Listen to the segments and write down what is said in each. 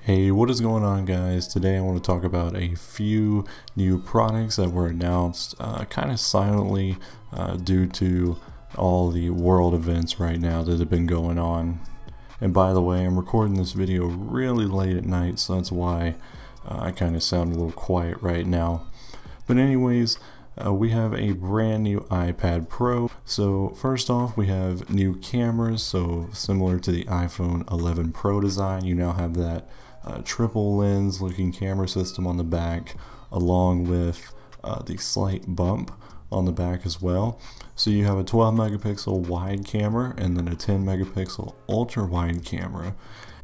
Hey, what is going on, guys? Today I want to talk about a few new products that were announced kind of silently due to all the world events right now that have been going on. And by the way, I'm recording this video really late at night, so that's why I kind of sound a little quiet right now. But anyways, we have a brand new iPad Pro. So first off, we have new cameras. So similar to the iPhone 11 Pro design, you now have that triple lens looking camera system on the back, along with the slight bump on the back as well. So you have a 12 megapixel wide camera and then a 10 megapixel ultra wide camera.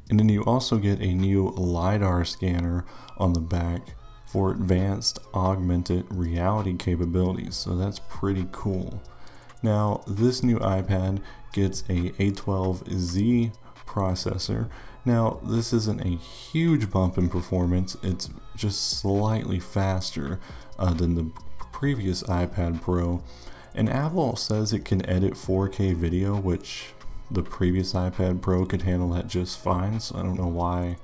And then you also get a new LiDAR scanner on the back for advanced augmented reality capabilities. So that's pretty cool. Now this new iPad gets a A12Z processor. Now this isn't a huge bump in performance, it's just slightly faster than the previous iPad Pro, and Apple says it can edit 4K video, which the previous iPad Pro could handle that just fine. So I don't know why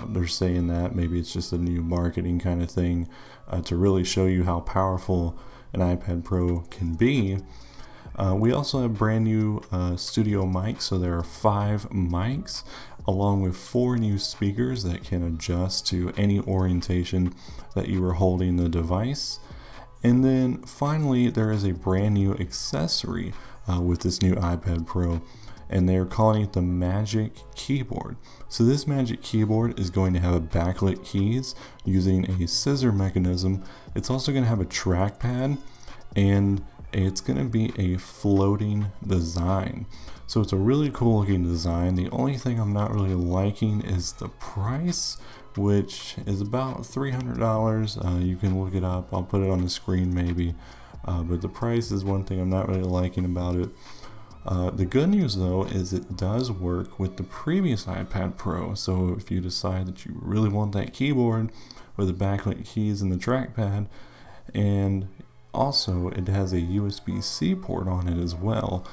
they're saying that. Maybe it's just a new marketing kind of thing to really show you how powerful an iPad Pro can be. We also have brand new studio mics, so there are 5 mics along with 4 new speakers that can adjust to any orientation that you are holding the device. And then finally, there is a brand new accessory with this new iPad Pro, and they're calling it the Magic Keyboard. So this Magic Keyboard is going to have a backlit keys using a scissor mechanism. It's also going to have a trackpad, and it's going to be a floating design. So it's a really cool looking design. The only thing I'm not really liking is the price, which is about $300. You can look it up. I'll put it on the screen maybe. But the price is one thing I'm not really liking about it. The good news though is it does work with the previous iPad Pro. So if you decide that you really want that keyboard with the backlit keys and the trackpad, and also it has a USB-C port on it as well,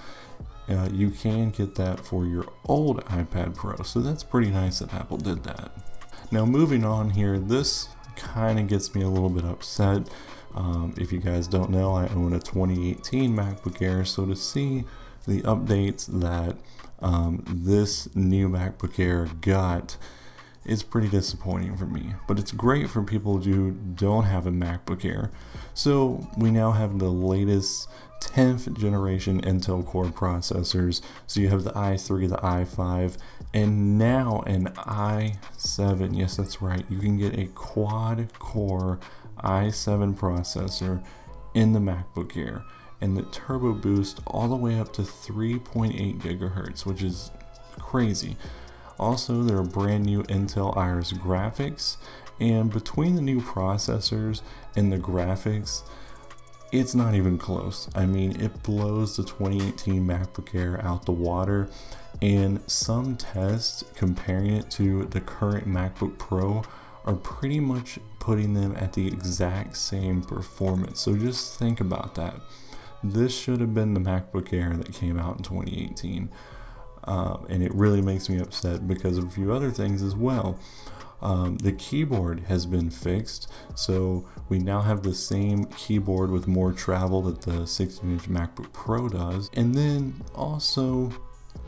you can get that for your old iPad Pro. So that's pretty nice that Apple did that. Now moving on here, this kind of gets me a little bit upset. If you guys don't know, I own a 2018 MacBook Air, so to see the updates that this new MacBook Air got is pretty disappointing for me, but it's great for people who don't have a MacBook Air. So we now have the latest 10th generation Intel Core processors. So you have the i3, the i5, and now an i7. Yes, that's right. You can get a quad core i7 processor in the MacBook Air, and the turbo boost all the way up to 3.8 gigahertz, which is crazy. Also, there are brand new Intel Iris graphics, and between the new processors and the graphics, it's not even close. I mean, it blows the 2018 MacBook Air out the water, and some tests comparing it to the current MacBook Pro are pretty much putting them at the exact same performance. So just think about that. This should have been the MacBook Air that came out in 2018. And it really makes me upset because of a few other things as well. The keyboard has been fixed, so we now have the same keyboard with more travel that the 16-inch MacBook Pro does. And then also,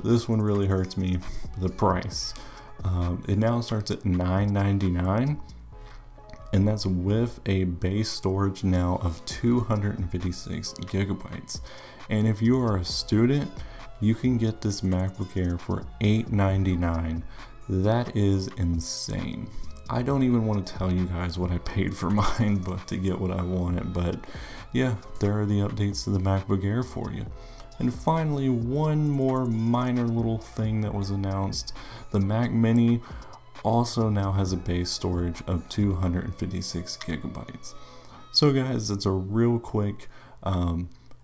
this one really hurts me, the price. It now starts at $999, and that's with a base storage now of 256 gigabytes. And if you are a student, you can get this MacBook Air for $899. That is insane. I don't even want to tell you guys what I paid for mine, but to get what I wanted. But yeah, there are the updates to the MacBook Air for you. And finally, one more minor little thing that was announced. The Mac Mini also now has a base storage of 256 gigabytes. So guys, it's a real quick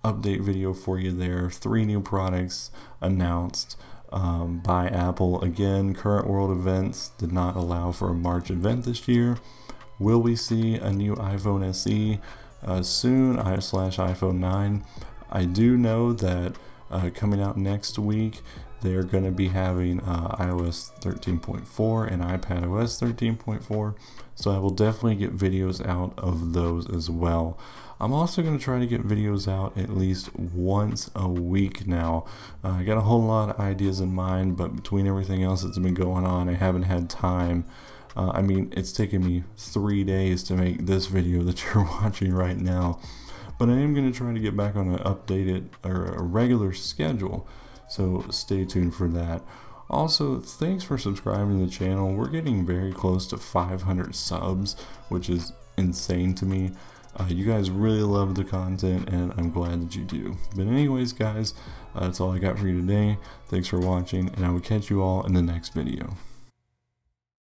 update video for you there. 3 new products announced by Apple. Again, current world events did not allow for a March event this year. Will we see a new iPhone SE soon, /iPhone 9? I do know that coming out next week, they're going to be having iOS 13.4 and iPadOS 13.4, so I will definitely get videos out of those as well. I'm also going to try to get videos out at least once a week now. I got a whole lot of ideas in mind, but between everything else that's been going on, I haven't had time. I mean, it's taken me 3 days to make this video that you're watching right now, but I am going to try to get back on an updated or a regular schedule, so stay tuned for that. Also, thanks for subscribing to the channel. We're getting very close to 500 subs, which is insane to me. You guys really love the content, and I'm glad that you do. But anyways, guys, that's all I got for you today. Thanks for watching, and I will catch you all in the next video.